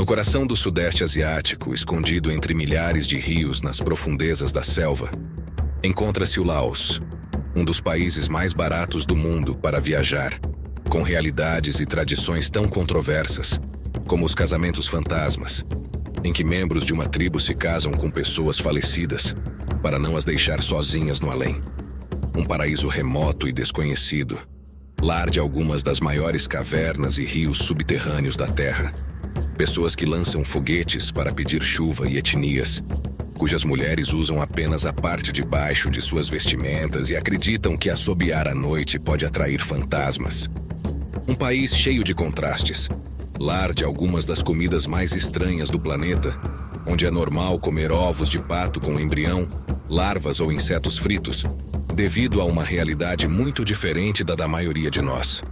No coração do Sudeste Asiático, escondido entre milhares de rios nas profundezas da selva, encontra-se o Laos, um dos países mais baratos do mundo para viajar, com realidades e tradições tão controversas, como os casamentos fantasmas, em que membros de uma tribo se casam com pessoas falecidas para não as deixar sozinhas no além. Um paraíso remoto e desconhecido, lar de algumas das maiores cavernas e rios subterrâneos da Terra. Pessoas que lançam foguetes para pedir chuva e etnias, cujas mulheres usam apenas a parte de baixo de suas vestimentas e acreditam que assobiar à noite pode atrair fantasmas. Um país cheio de contrastes, lar de algumas das comidas mais estranhas do planeta, onde é normal comer ovos de pato com embrião, larvas ou insetos fritos, devido a uma realidade muito diferente da maioria de nós.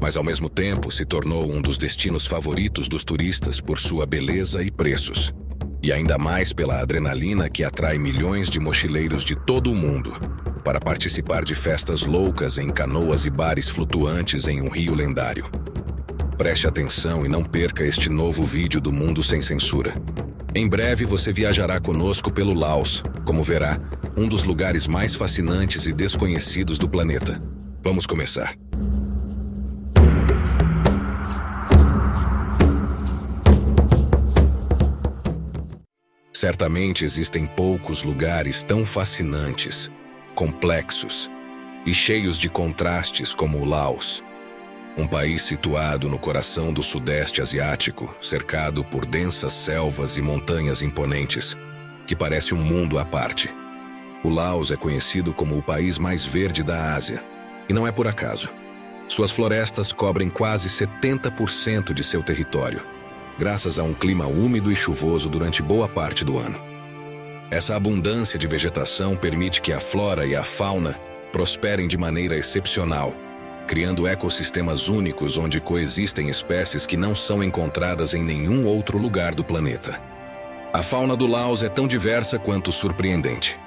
Mas ao mesmo tempo se tornou um dos destinos favoritos dos turistas por sua beleza e preços. E ainda mais pela adrenalina que atrai milhões de mochileiros de todo o mundo para participar de festas loucas em canoas e bares flutuantes em um rio lendário. Preste atenção e não perca este novo vídeo do Mundo Sem Censura. Em breve você viajará conosco pelo Laos, como verá, um dos lugares mais fascinantes e desconhecidos do planeta. Vamos começar. Certamente existem poucos lugares tão fascinantes, complexos e cheios de contrastes como o Laos. Um país situado no coração do Sudeste Asiático, cercado por densas selvas e montanhas imponentes, que parece um mundo à parte. O Laos é conhecido como o país mais verde da Ásia, e não é por acaso. Suas florestas cobrem quase 70% de seu território, graças a um clima úmido e chuvoso durante boa parte do ano. Essa abundância de vegetação permite que a flora e a fauna prosperem de maneira excepcional, criando ecossistemas únicos onde coexistem espécies que não são encontradas em nenhum outro lugar do planeta. A fauna do Laos é tão diversa quanto surpreendente.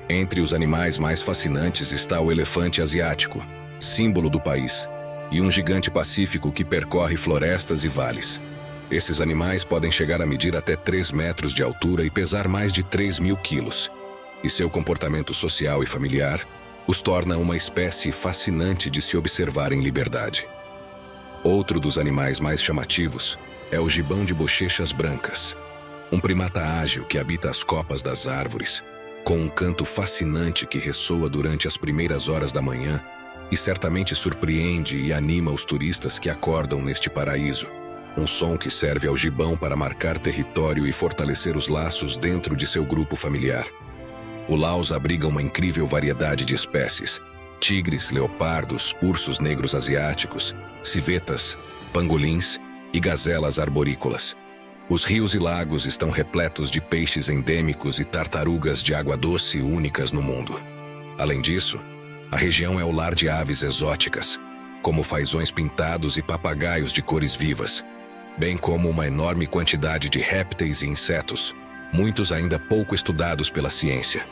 Entre os animais mais fascinantes está o elefante asiático, símbolo do país, e um gigante pacífico que percorre florestas e vales. Esses animais podem chegar a medir até 3 metros de altura e pesar mais de 3.000 quilos. E seu comportamento social e familiar os torna uma espécie fascinante de se observar em liberdade. Outro dos animais mais chamativos é o gibão de bochechas brancas, um primata ágil que habita as copas das árvores, com um canto fascinante que ressoa durante as primeiras horas da manhã e certamente surpreende e anima os turistas que acordam neste paraíso. Um som que serve ao gibão para marcar território e fortalecer os laços dentro de seu grupo familiar. O Laos abriga uma incrível variedade de espécies: tigres, leopardos, ursos negros asiáticos, civetas, pangolins e gazelas arborícolas. Os rios e lagos estão repletos de peixes endêmicos e tartarugas de água doce únicas no mundo. Além disso, a região é o lar de aves exóticas, como fazões pintados e papagaios de cores vivas, bem como uma enorme quantidade de répteis e insetos, muitos ainda pouco estudados pela ciência.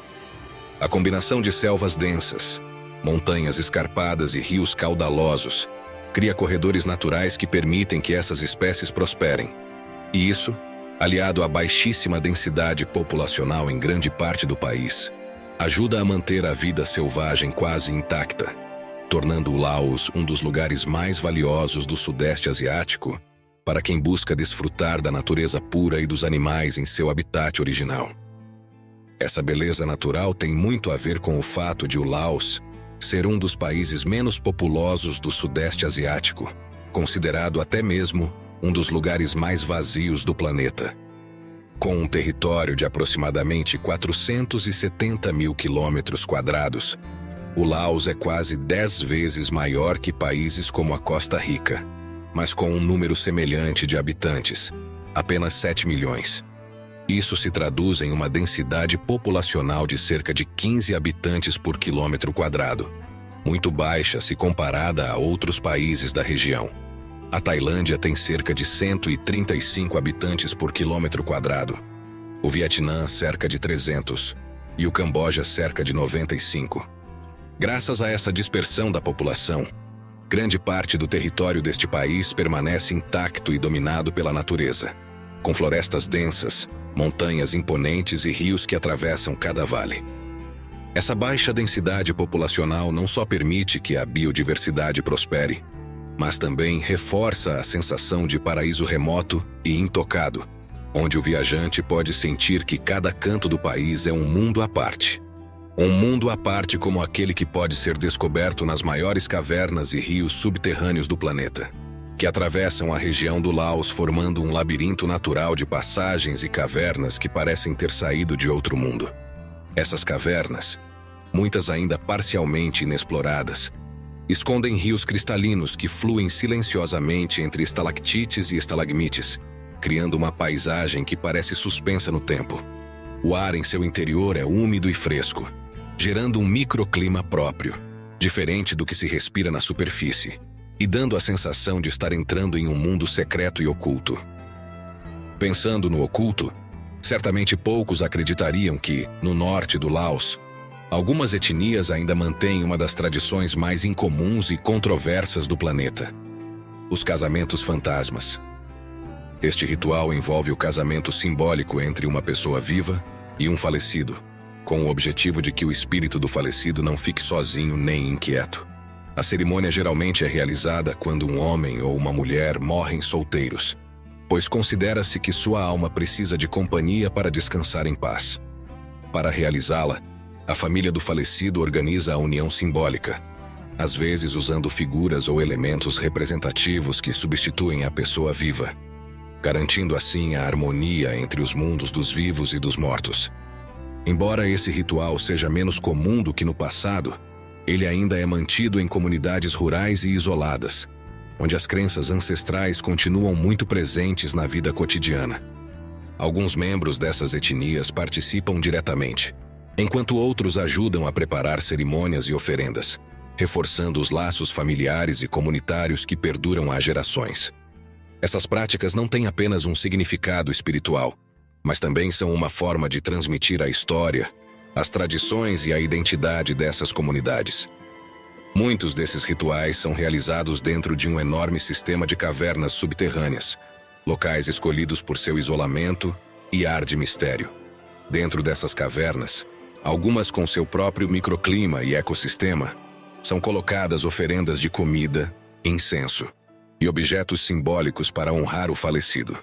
A combinação de selvas densas, montanhas escarpadas e rios caudalosos cria corredores naturais que permitem que essas espécies prosperem. E isso, aliado à baixíssima densidade populacional em grande parte do país, ajuda a manter a vida selvagem quase intacta, tornando o Laos um dos lugares mais valiosos do Sudeste Asiático para quem busca desfrutar da natureza pura e dos animais em seu habitat original. Essa beleza natural tem muito a ver com o fato de o Laos ser um dos países menos populosos do Sudeste Asiático, considerado até mesmo um dos lugares mais vazios do planeta. Com um território de aproximadamente 470.000 quilômetros quadrados, o Laos é quase 10 vezes maior que países como a Costa Rica, mas com um número semelhante de habitantes, apenas 7 milhões. Isso se traduz em uma densidade populacional de cerca de 15 habitantes por quilômetro quadrado, muito baixa se comparada a outros países da região. A Tailândia tem cerca de 135 habitantes por quilômetro quadrado, o Vietnã cerca de 300 e o Camboja cerca de 95. Graças a essa dispersão da população, grande parte do território deste país permanece intacto e dominado pela natureza, com florestas densas, montanhas imponentes e rios que atravessam cada vale. Essa baixa densidade populacional não só permite que a biodiversidade prospere, mas também reforça a sensação de paraíso remoto e intocado, onde o viajante pode sentir que cada canto do país é um mundo à parte. Um mundo à parte como aquele que pode ser descoberto nas maiores cavernas e rios subterrâneos do planeta, que atravessam a região do Laos formando um labirinto natural de passagens e cavernas que parecem ter saído de outro mundo. Essas cavernas, muitas ainda parcialmente inexploradas, escondem rios cristalinos que fluem silenciosamente entre estalactites e estalagmites, criando uma paisagem que parece suspensa no tempo. O ar em seu interior é úmido e fresco, gerando um microclima próprio, diferente do que se respira na superfície, e dando a sensação de estar entrando em um mundo secreto e oculto. Pensando no oculto, certamente poucos acreditariam que, no norte do Laos, algumas etnias ainda mantêm uma das tradições mais incomuns e controversas do planeta: os casamentos fantasmas. Este ritual envolve o casamento simbólico entre uma pessoa viva e um falecido, com o objetivo de que o espírito do falecido não fique sozinho nem inquieto. A cerimônia geralmente é realizada quando um homem ou uma mulher morrem solteiros, pois considera-se que sua alma precisa de companhia para descansar em paz. Para realizá-la, a família do falecido organiza a união simbólica, às vezes usando figuras ou elementos representativos que substituem a pessoa viva, garantindo assim a harmonia entre os mundos dos vivos e dos mortos. Embora esse ritual seja menos comum do que no passado, ele ainda é mantido em comunidades rurais e isoladas, onde as crenças ancestrais continuam muito presentes na vida cotidiana. Alguns membros dessas etnias participam diretamente, enquanto outros ajudam a preparar cerimônias e oferendas, reforçando os laços familiares e comunitários que perduram há gerações. Essas práticas não têm apenas um significado espiritual, mas também são uma forma de transmitir a história, as tradições e a identidade dessas comunidades. Muitos desses rituais são realizados dentro de um enorme sistema de cavernas subterrâneas, locais escolhidos por seu isolamento e ar de mistério. Dentro dessas cavernas, algumas com seu próprio microclima e ecossistema, são colocadas oferendas de comida, incenso e objetos simbólicos para honrar o falecido.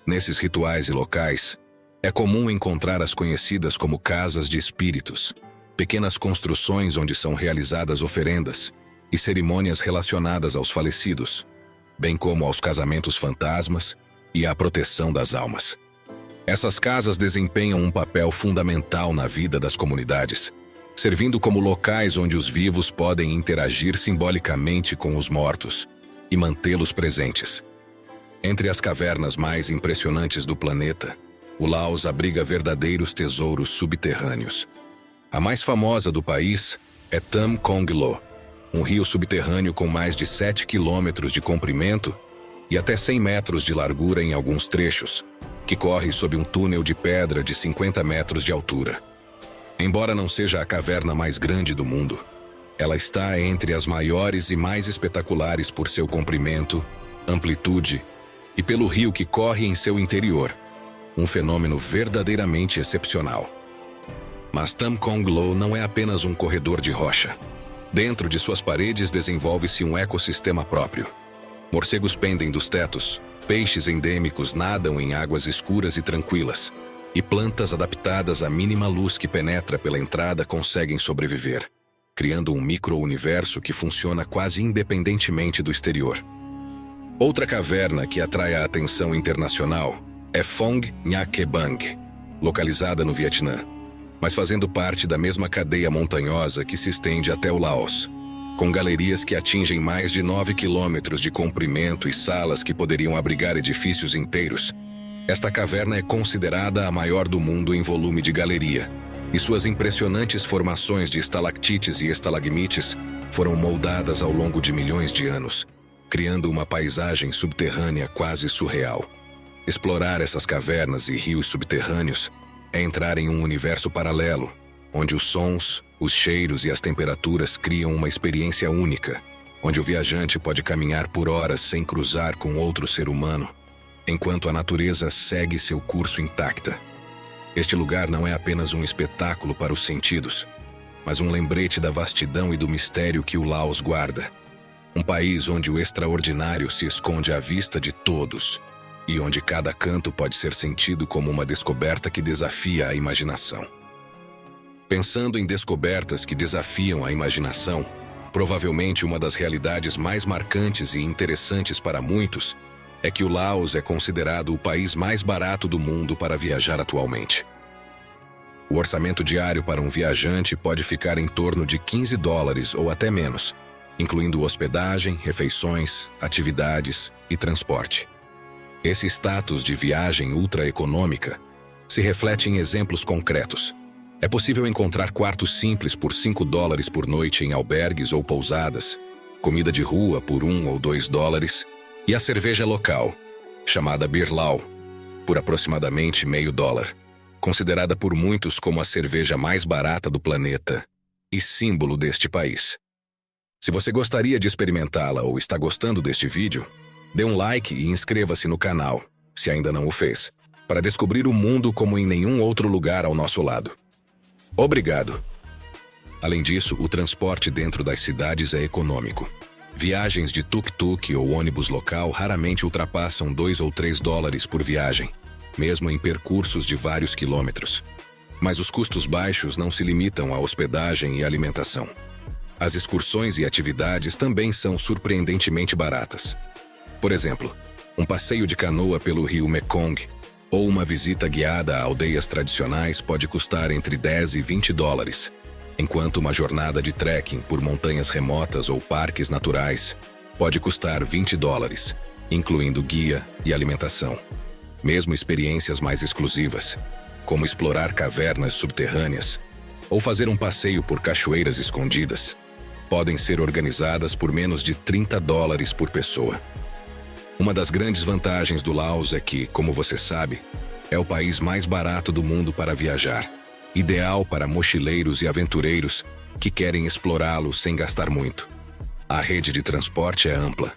Nesses rituais e locais, é comum encontrar as conhecidas como casas de espíritos, pequenas construções onde são realizadas oferendas e cerimônias relacionadas aos falecidos, bem como aos casamentos fantasmas e à proteção das almas. Essas casas desempenham um papel fundamental na vida das comunidades, servindo como locais onde os vivos podem interagir simbolicamente com os mortos e mantê-los presentes. Entre as cavernas mais impressionantes do planeta, o Laos abriga verdadeiros tesouros subterrâneos. A mais famosa do país é Tam Kong Lo, um rio subterrâneo com mais de 7 quilômetros de comprimento e até 100 metros de largura em alguns trechos, que corre sob um túnel de pedra de 50 metros de altura. Embora não seja a caverna mais grande do mundo, ela está entre as maiores e mais espetaculares por seu comprimento, amplitude e pelo rio que corre em seu interior, um fenômeno verdadeiramente excepcional. Mas Tam Kong Lo não é apenas um corredor de rocha. Dentro de suas paredes desenvolve-se um ecossistema próprio. Morcegos pendem dos tetos, peixes endêmicos nadam em águas escuras e tranquilas, e plantas adaptadas à mínima luz que penetra pela entrada conseguem sobreviver, criando um micro-universo que funciona quase independentemente do exterior. Outra caverna que atrai a atenção internacional é Phong Nha Bang, localizada no Vietnã, mas fazendo parte da mesma cadeia montanhosa que se estende até o Laos, com galerias que atingem mais de 9 quilômetros de comprimento e salas que poderiam abrigar edifícios inteiros. Esta caverna é considerada a maior do mundo em volume de galeria, e suas impressionantes formações de estalactites e estalagmites foram moldadas ao longo de milhões de anos, criando uma paisagem subterrânea quase surreal. Explorar essas cavernas e rios subterrâneos é entrar em um universo paralelo, onde os sons, os cheiros e as temperaturas criam uma experiência única, onde o viajante pode caminhar por horas sem cruzar com outro ser humano, enquanto a natureza segue seu curso intacta. Este lugar não é apenas um espetáculo para os sentidos, mas um lembrete da vastidão e do mistério que o Laos guarda. Um país onde o extraordinário se esconde à vista de todos e onde cada canto pode ser sentido como uma descoberta que desafia a imaginação. Pensando em descobertas que desafiam a imaginação, provavelmente uma das realidades mais marcantes e interessantes para muitos é que o Laos é considerado o país mais barato do mundo para viajar atualmente. O orçamento diário para um viajante pode ficar em torno de $15 ou até menos, incluindo hospedagem, refeições, atividades e transporte. Esse status de viagem ultra-econômica se reflete em exemplos concretos. É possível encontrar quartos simples por $5 por noite em albergues ou pousadas, comida de rua por $1 ou $2 e a cerveja local, chamada Beer Lao, por aproximadamente $0,5, considerada por muitos como a cerveja mais barata do planeta e símbolo deste país. Se você gostaria de experimentá-la ou está gostando deste vídeo, dê um like e inscreva-se no canal, se ainda não o fez, para descobrir o mundo como em nenhum outro lugar ao nosso lado. Obrigado! Além disso, o transporte dentro das cidades é econômico. Viagens de tuk-tuk ou ônibus local raramente ultrapassam $2 ou $3 por viagem, mesmo em percursos de vários quilômetros. Mas os custos baixos não se limitam à hospedagem e alimentação. As excursões e atividades também são surpreendentemente baratas. Por exemplo, um passeio de canoa pelo rio Mekong ou uma visita guiada a aldeias tradicionais pode custar entre $10 e $20, enquanto uma jornada de trekking por montanhas remotas ou parques naturais pode custar $20, incluindo guia e alimentação. Mesmo experiências mais exclusivas, como explorar cavernas subterrâneas ou fazer um passeio por cachoeiras escondidas, podem ser organizadas por menos de $30 por pessoa. Uma das grandes vantagens do Laos é que, como você sabe, é o país mais barato do mundo para viajar, ideal para mochileiros e aventureiros que querem explorá-lo sem gastar muito. A rede de transporte é ampla.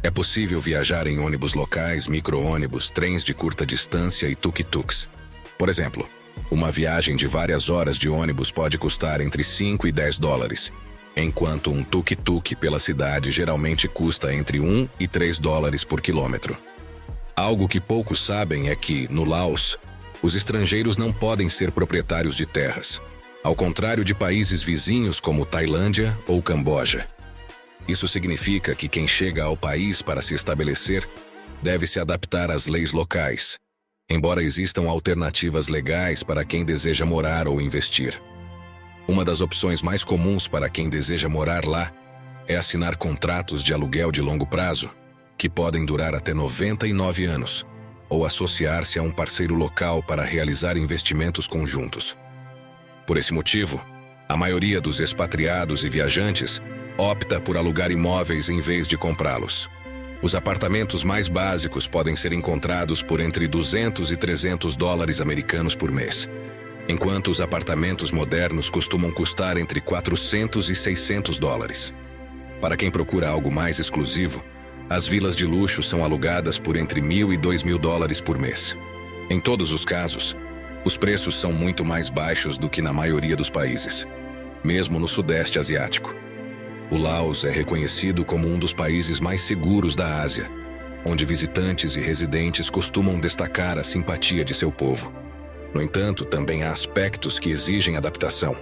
É possível viajar em ônibus locais, micro-ônibus, trens de curta distância e tuk-tuks. Por exemplo, uma viagem de várias horas de ônibus pode custar entre $5 e $10, enquanto um tuk-tuk pela cidade geralmente custa entre $1 e $3 por quilômetro. Algo que poucos sabem é que, no Laos, os estrangeiros não podem ser proprietários de terras, ao contrário de países vizinhos como Tailândia ou Camboja. Isso significa que quem chega ao país para se estabelecer deve se adaptar às leis locais, embora existam alternativas legais para quem deseja morar ou investir. Uma das opções mais comuns para quem deseja morar lá é assinar contratos de aluguel de longo prazo, que podem durar até 99 anos, ou associar-se a um parceiro local para realizar investimentos conjuntos. Por esse motivo, a maioria dos expatriados e viajantes opta por alugar imóveis em vez de comprá-los. Os apartamentos mais básicos podem ser encontrados por entre $200 e $300 americanos por mês, enquanto os apartamentos modernos costumam custar entre $400 e $600. Para quem procura algo mais exclusivo, as vilas de luxo são alugadas por entre $1.000 e $2.000 por mês. Em todos os casos, os preços são muito mais baixos do que na maioria dos países, mesmo no Sudeste Asiático. O Laos é reconhecido como um dos países mais seguros da Ásia, onde visitantes e residentes costumam destacar a simpatia de seu povo. No entanto, também há aspectos que exigem adaptação.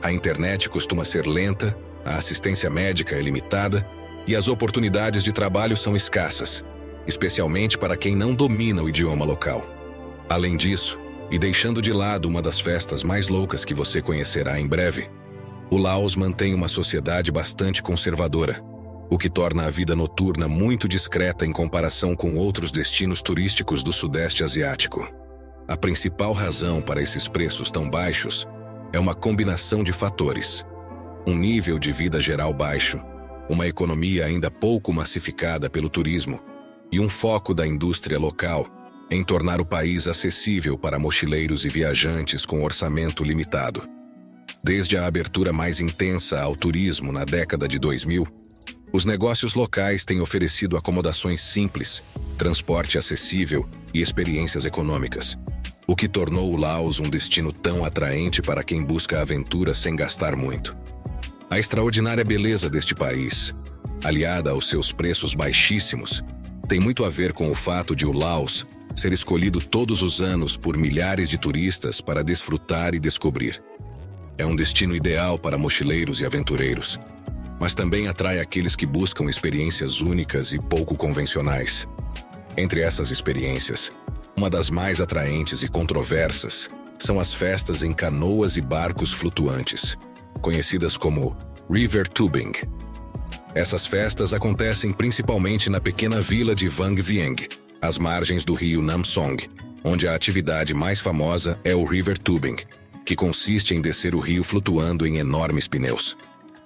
A internet costuma ser lenta, a assistência médica é limitada e as oportunidades de trabalho são escassas, especialmente para quem não domina o idioma local. Além disso, e deixando de lado uma das festas mais loucas que você conhecerá em breve, o Laos mantém uma sociedade bastante conservadora, o que torna a vida noturna muito discreta em comparação com outros destinos turísticos do Sudeste Asiático. A principal razão para esses preços tão baixos é uma combinação de fatores: um nível de vida geral baixo, uma economia ainda pouco massificada pelo turismo e um foco da indústria local em tornar o país acessível para mochileiros e viajantes com orçamento limitado. Desde a abertura mais intensa ao turismo na década de 2000, os negócios locais têm oferecido acomodações simples, transporte acessível e experiências econômicas, o que tornou o Laos um destino tão atraente para quem busca aventura sem gastar muito. A extraordinária beleza deste país, aliada aos seus preços baixíssimos, tem muito a ver com o fato de o Laos ser escolhido todos os anos por milhares de turistas para desfrutar e descobrir. É um destino ideal para mochileiros e aventureiros, mas também atrai aqueles que buscam experiências únicas e pouco convencionais. Entre essas experiências, uma das mais atraentes e controversas são as festas em canoas e barcos flutuantes, conhecidas como River Tubing. Essas festas acontecem principalmente na pequena vila de Vang Vieng, às margens do rio Nam Song, onde a atividade mais famosa é o River Tubing, que consiste em descer o rio flutuando em enormes pneus.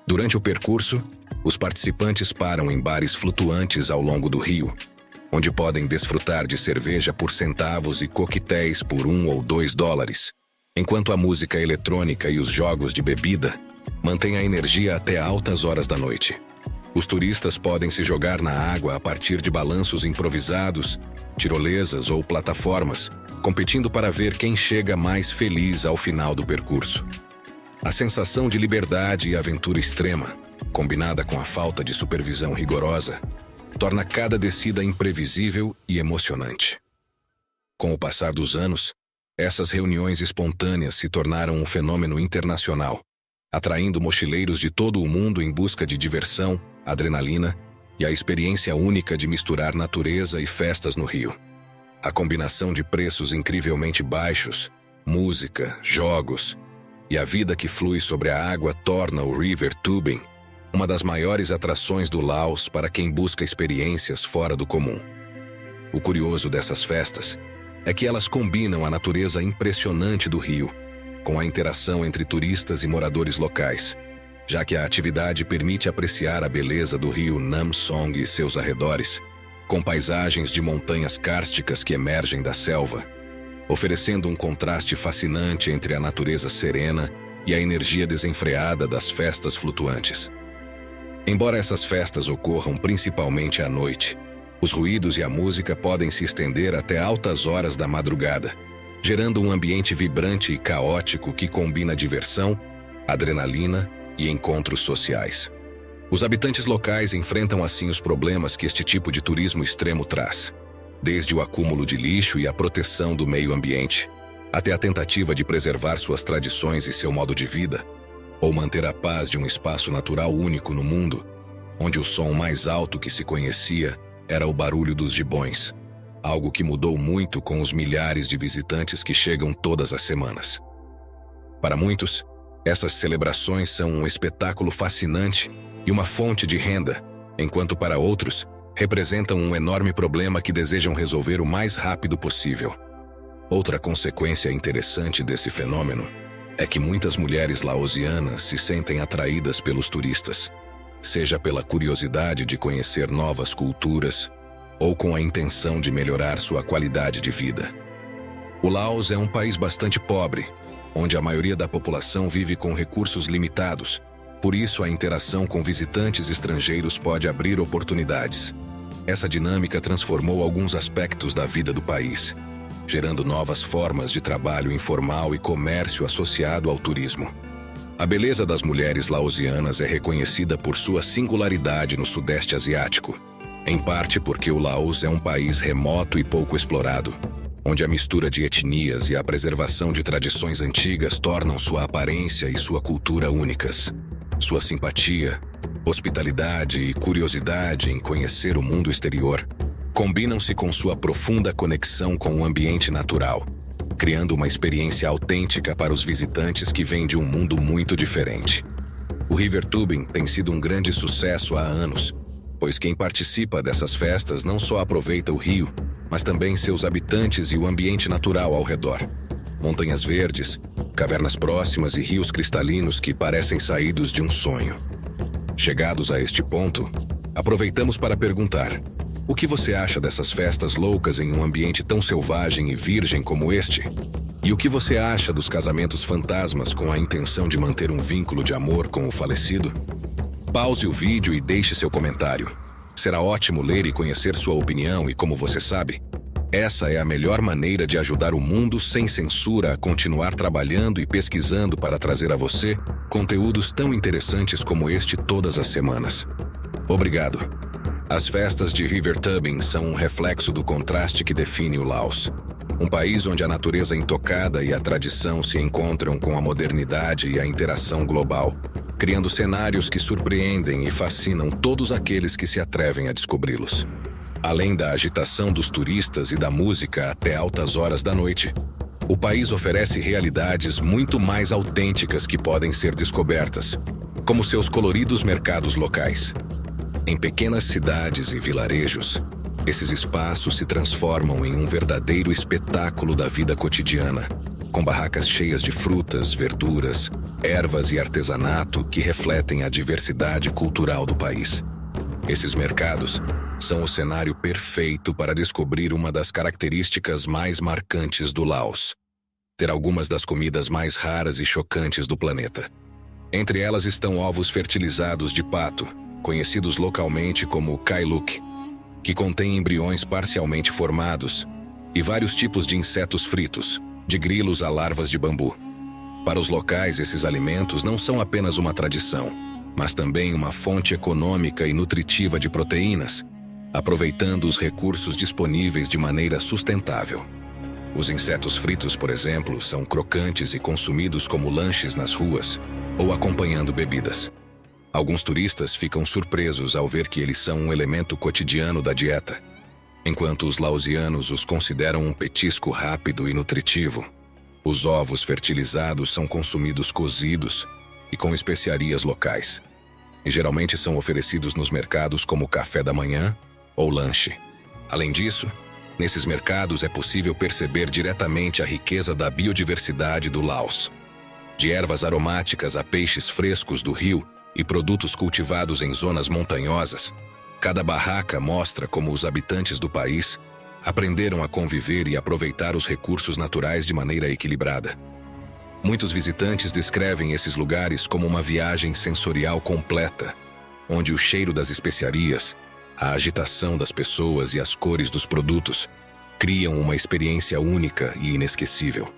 Durante o percurso, os participantes param em bares flutuantes ao longo do rio, onde podem desfrutar de cerveja por centavos e coquetéis por $1 ou $2, enquanto a música eletrônica e os jogos de bebida mantêm a energia até altas horas da noite. Os turistas podem se jogar na água a partir de balanços improvisados, tirolesas ou plataformas, competindo para ver quem chega mais feliz ao final do percurso. A sensação de liberdade e aventura extrema, combinada com a falta de supervisão rigorosa, torna cada descida imprevisível e emocionante. Com o passar dos anos, essas reuniões espontâneas se tornaram um fenômeno internacional, atraindo mochileiros de todo o mundo em busca de diversão, adrenalina e a experiência única de misturar natureza e festas no rio. A combinação de preços incrivelmente baixos, música, jogos e a vida que flui sobre a água torna o River Tubing uma das maiores atrações do Laos para quem busca experiências fora do comum. O curioso dessas festas é que elas combinam a natureza impressionante do rio com a interação entre turistas e moradores locais, já que a atividade permite apreciar a beleza do rio Nam Song e seus arredores, com paisagens de montanhas kársticas que emergem da selva, oferecendo um contraste fascinante entre a natureza serena e a energia desenfreada das festas flutuantes. Embora essas festas ocorram principalmente à noite, os ruídos e a música podem se estender até altas horas da madrugada, gerando um ambiente vibrante e caótico que combina diversão, adrenalina e encontros sociais. Os habitantes locais enfrentam assim os problemas que este tipo de turismo extremo traz, desde o acúmulo de lixo e a proteção do meio ambiente, até a tentativa de preservar suas tradições e seu modo de vida, ou manter a paz de um espaço natural único no mundo, onde o som mais alto que se conhecia era o barulho dos gibões, algo que mudou muito com os milhares de visitantes que chegam todas as semanas. Para muitos, essas celebrações são um espetáculo fascinante e uma fonte de renda, enquanto para outros, representam um enorme problema que desejam resolver o mais rápido possível. Outra consequência interessante desse fenômeno é que muitas mulheres laosianas se sentem atraídas pelos turistas, seja pela curiosidade de conhecer novas culturas ou com a intenção de melhorar sua qualidade de vida. O Laos é um país bastante pobre, onde a maioria da população vive com recursos limitados, por isso a interação com visitantes estrangeiros pode abrir oportunidades. Essa dinâmica transformou alguns aspectos da vida do país, gerando novas formas de trabalho informal e comércio associado ao turismo. A beleza das mulheres laosianas é reconhecida por sua singularidade no Sudeste Asiático, em parte porque o Laos é um país remoto e pouco explorado, onde a mistura de etnias e a preservação de tradições antigas tornam sua aparência e sua cultura únicas. Sua simpatia, hospitalidade e curiosidade em conhecer o mundo exterior combinam-se com sua profunda conexão com o ambiente natural, criando uma experiência autêntica para os visitantes que vêm de um mundo muito diferente. O River Tubing tem sido um grande sucesso há anos, pois quem participa dessas festas não só aproveita o rio, mas também seus habitantes e o ambiente natural ao redor. Montanhas verdes, cavernas próximas e rios cristalinos que parecem saídos de um sonho. Chegados a este ponto, aproveitamos para perguntar: o que você acha dessas festas loucas em um ambiente tão selvagem e virgem como este? E o que você acha dos casamentos fantasmas com a intenção de manter um vínculo de amor com o falecido? Pause o vídeo e deixe seu comentário. Será ótimo ler e conhecer sua opinião e, como você sabe, essa é a melhor maneira de ajudar o mundo sem censura a continuar trabalhando e pesquisando para trazer a você conteúdos tão interessantes como este todas as semanas. Obrigado. As festas de River Tubing são um reflexo do contraste que define o Laos. Um país onde a natureza intocada e a tradição se encontram com a modernidade e a interação global, criando cenários que surpreendem e fascinam todos aqueles que se atrevem a descobri-los. Além da agitação dos turistas e da música até altas horas da noite, o país oferece realidades muito mais autênticas que podem ser descobertas, como seus coloridos mercados locais. Em pequenas cidades e vilarejos, esses espaços se transformam em um verdadeiro espetáculo da vida cotidiana, com barracas cheias de frutas, verduras, ervas e artesanato que refletem a diversidade cultural do país. Esses mercados são o cenário perfeito para descobrir uma das características mais marcantes do Laos: ter algumas das comidas mais raras e chocantes do planeta. Entre elas estão ovos fertilizados de pato, conhecidos localmente como Kai Luk, que contém embriões parcialmente formados, e vários tipos de insetos fritos, de grilos a larvas de bambu. Para os locais, esses alimentos não são apenas uma tradição, mas também uma fonte econômica e nutritiva de proteínas, aproveitando os recursos disponíveis de maneira sustentável. Os insetos fritos, por exemplo, são crocantes e consumidos como lanches nas ruas ou acompanhando bebidas. Alguns turistas ficam surpresos ao ver que eles são um elemento cotidiano da dieta, enquanto os laosianos os consideram um petisco rápido e nutritivo. Os ovos fertilizados são consumidos cozidos e com especiarias locais, e geralmente são oferecidos nos mercados como café da manhã ou lanche. Além disso, nesses mercados é possível perceber diretamente a riqueza da biodiversidade do Laos. De ervas aromáticas a peixes frescos do rio e produtos cultivados em zonas montanhosas, cada barraca mostra como os habitantes do país aprenderam a conviver e aproveitar os recursos naturais de maneira equilibrada. Muitos visitantes descrevem esses lugares como uma viagem sensorial completa, onde o cheiro das especiarias, a agitação das pessoas e as cores dos produtos criam uma experiência única e inesquecível.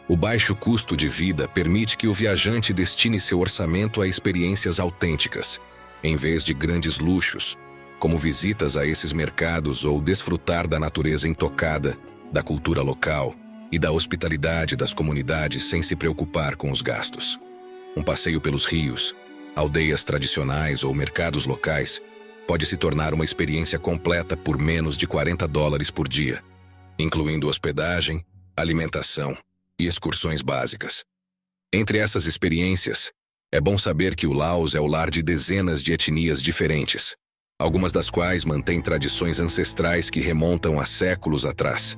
O baixo custo de vida permite que o viajante destine seu orçamento a experiências autênticas, em vez de grandes luxos, como visitas a esses mercados ou desfrutar da natureza intocada, da cultura local e da hospitalidade das comunidades sem se preocupar com os gastos. Um passeio pelos rios, aldeias tradicionais ou mercados locais pode se tornar uma experiência completa por menos de $40 por dia, incluindo hospedagem, alimentação e excursões básicas. Entre essas experiências, é bom saber que o Laos é o lar de dezenas de etnias diferentes, algumas das quais mantêm tradições ancestrais que remontam a séculos atrás.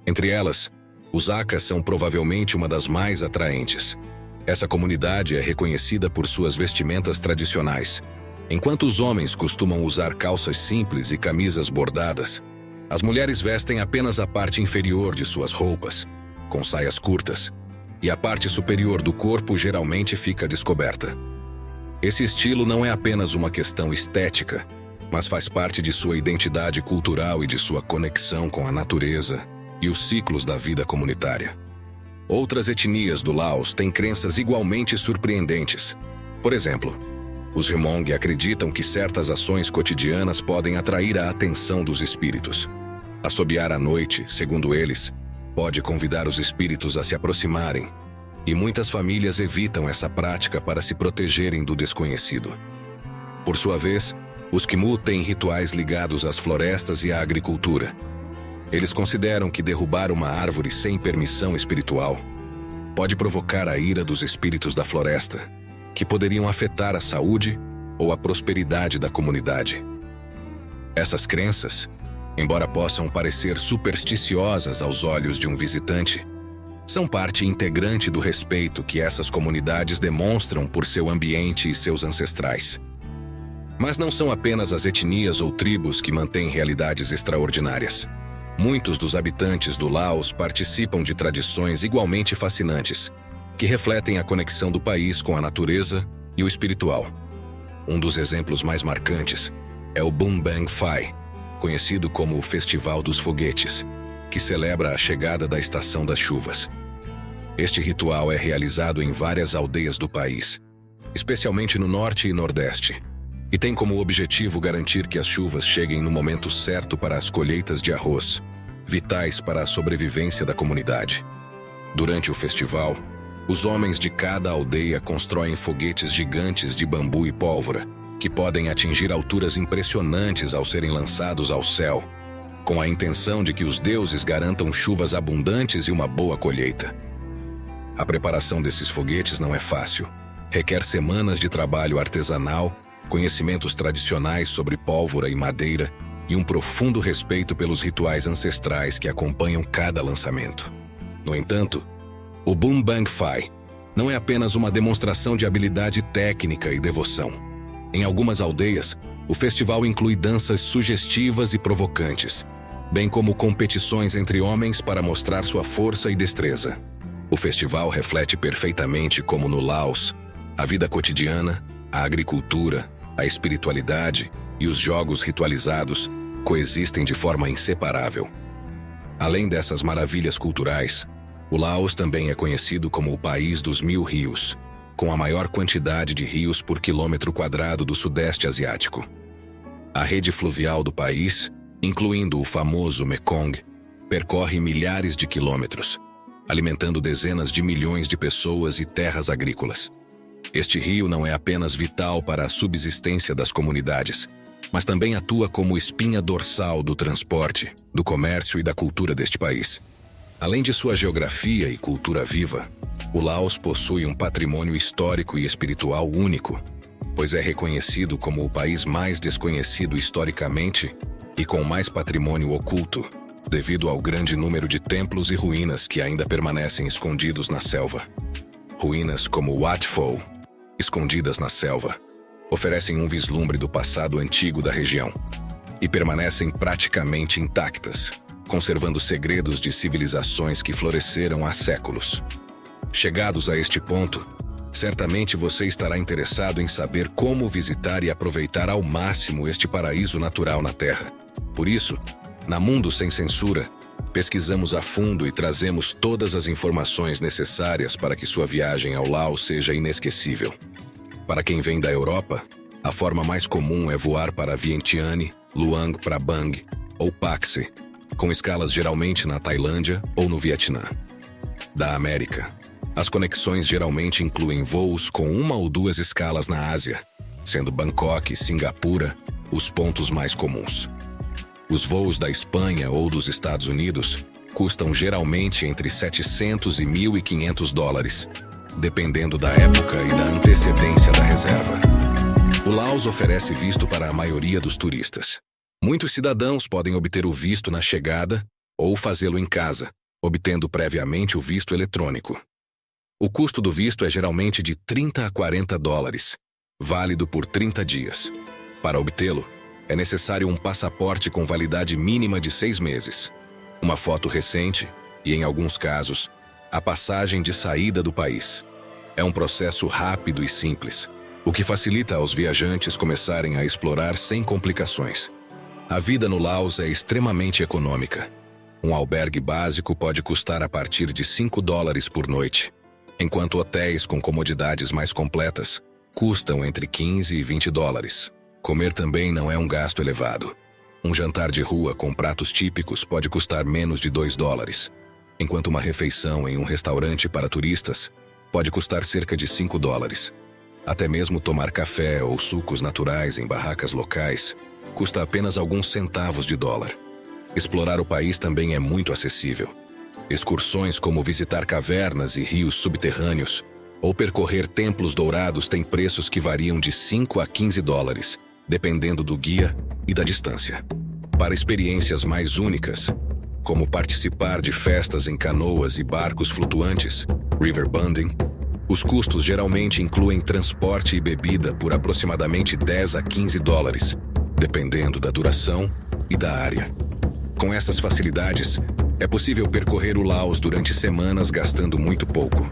Entre elas, os Akas são provavelmente uma das mais atraentes. Essa comunidade é reconhecida por suas vestimentas tradicionais. Enquanto os homens costumam usar calças simples e camisas bordadas, as mulheres vestem apenas a parte inferior de suas roupas, com saias curtas, e a parte superior do corpo geralmente fica descoberta. Esse estilo não é apenas uma questão estética, mas faz parte de sua identidade cultural e de sua conexão com a natureza e os ciclos da vida comunitária. Outras etnias do Laos têm crenças igualmente surpreendentes. Por exemplo, os Hmong acreditam que certas ações cotidianas podem atrair a atenção dos espíritos. Assobiar à noite, segundo eles, pode convidar os espíritos a se aproximarem, e muitas famílias evitam essa prática para se protegerem do desconhecido. Por sua vez, os Khmu têm rituais ligados às florestas e à agricultura. Eles consideram que derrubar uma árvore sem permissão espiritual pode provocar a ira dos espíritos da floresta, que poderiam afetar a saúde ou a prosperidade da comunidade. Essas crenças, embora possam parecer supersticiosas aos olhos de um visitante, são parte integrante do respeito que essas comunidades demonstram por seu ambiente e seus ancestrais. Mas não são apenas as etnias ou tribos que mantêm realidades extraordinárias. Muitos dos habitantes do Laos participam de tradições igualmente fascinantes, que refletem a conexão do país com a natureza e o espiritual. Um dos exemplos mais marcantes é o Bun Bang Phai, conhecido como o Festival dos Foguetes, que celebra a chegada da estação das chuvas. Este ritual é realizado em várias aldeias do país, especialmente no norte e nordeste, e tem como objetivo garantir que as chuvas cheguem no momento certo para as colheitas de arroz, vitais para a sobrevivência da comunidade. Durante o festival, os homens de cada aldeia constroem foguetes gigantes de bambu e pólvora, que podem atingir alturas impressionantes ao serem lançados ao céu, com a intenção de que os deuses garantam chuvas abundantes e uma boa colheita. A preparação desses foguetes não é fácil. Requer semanas de trabalho artesanal, conhecimentos tradicionais sobre pólvora e madeira e um profundo respeito pelos rituais ancestrais que acompanham cada lançamento. No entanto, o Bun Bang Phai não é apenas uma demonstração de habilidade técnica e devoção. Em algumas aldeias, o festival inclui danças sugestivas e provocantes, bem como competições entre homens para mostrar sua força e destreza. O festival reflete perfeitamente como no Laos, a vida cotidiana, a agricultura, a espiritualidade e os jogos ritualizados coexistem de forma inseparável. Além dessas maravilhas culturais, o Laos também é conhecido como o país dos 1000 rios, com a maior quantidade de rios por quilômetro quadrado do Sudeste Asiático. A rede fluvial do país, incluindo o famoso Mekong, percorre milhares de quilômetros, alimentando dezenas de milhões de pessoas e terras agrícolas. Este rio não é apenas vital para a subsistência das comunidades, mas também atua como espinha dorsal do transporte, do comércio e da cultura deste país. Além de sua geografia e cultura viva, o Laos possui um patrimônio histórico e espiritual único, pois é reconhecido como o país mais desconhecido historicamente e com mais patrimônio oculto, devido ao grande número de templos e ruínas que ainda permanecem escondidos na selva. Ruínas como Wat Pho, escondidas na selva, oferecem um vislumbre do passado antigo da região e permanecem praticamente intactas, conservando segredos de civilizações que floresceram há séculos. Chegados a este ponto, certamente você estará interessado em saber como visitar e aproveitar ao máximo este paraíso natural na Terra. Por isso, na Mundo Sem Censura, pesquisamos a fundo e trazemos todas as informações necessárias para que sua viagem ao Laos seja inesquecível. Para quem vem da Europa, a forma mais comum é voar para Vientiane, Luang Prabang ou Paxe, com escalas geralmente na Tailândia ou no Vietnã. Da América, as conexões geralmente incluem voos com 1 ou 2 escalas na Ásia, sendo Bangkok e Singapura os pontos mais comuns. Os voos da Espanha ou dos Estados Unidos custam geralmente entre $700 e $1.500, dependendo da época e da antecedência da reserva. O Laos oferece visto para a maioria dos turistas. Muitos cidadãos podem obter o visto na chegada ou fazê-lo em casa, obtendo previamente o visto eletrônico. O custo do visto é geralmente de $30 a $40, válido por 30 dias. Para obtê-lo, é necessário um passaporte com validade mínima de 6 meses, uma foto recente e, em alguns casos, a passagem de saída do país. É um processo rápido e simples, o que facilita aos viajantes começarem a explorar sem complicações. A vida no Laos é extremamente econômica. Um albergue básico pode custar a partir de $5 por noite, enquanto hotéis com comodidades mais completas custam entre $15 e $20. Comer também não é um gasto elevado. Um jantar de rua com pratos típicos pode custar menos de $2, enquanto uma refeição em um restaurante para turistas pode custar cerca de $5. Até mesmo tomar café ou sucos naturais em barracas locais custa apenas alguns centavos de dólar. Explorar o país também é muito acessível. Excursões como visitar cavernas e rios subterrâneos ou percorrer templos dourados têm preços que variam de $5 a $15, dependendo do guia e da distância. Para experiências mais únicas, como participar de festas em canoas e barcos flutuantes, riverbunding, os custos geralmente incluem transporte e bebida por aproximadamente $10 a $15, dependendo da duração e da área. Com essas facilidades, é possível percorrer o Laos durante semanas gastando muito pouco,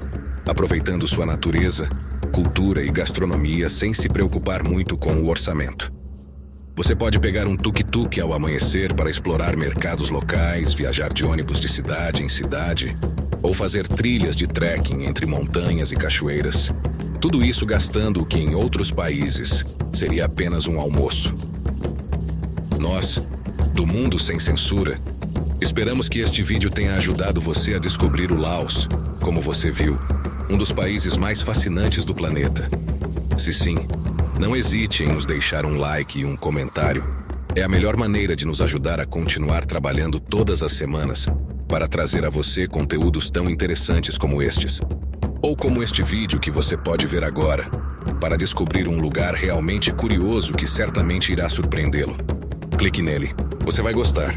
aproveitando sua natureza, cultura e gastronomia sem se preocupar muito com o orçamento. Você pode pegar um tuk-tuk ao amanhecer para explorar mercados locais, viajar de ônibus de cidade em cidade, ou fazer trilhas de trekking entre montanhas e cachoeiras. Tudo isso gastando o que em outros países seria apenas um almoço. Nós, do Mundo Sem Censura, esperamos que este vídeo tenha ajudado você a descobrir o Laos, como você viu, um dos países mais fascinantes do planeta. Se sim, não hesite em nos deixar um like e um comentário. É a melhor maneira de nos ajudar a continuar trabalhando todas as semanas para trazer a você conteúdos tão interessantes como estes. Ou como este vídeo que você pode ver agora, para descobrir um lugar realmente curioso que certamente irá surpreendê-lo. Clique nele, você vai gostar.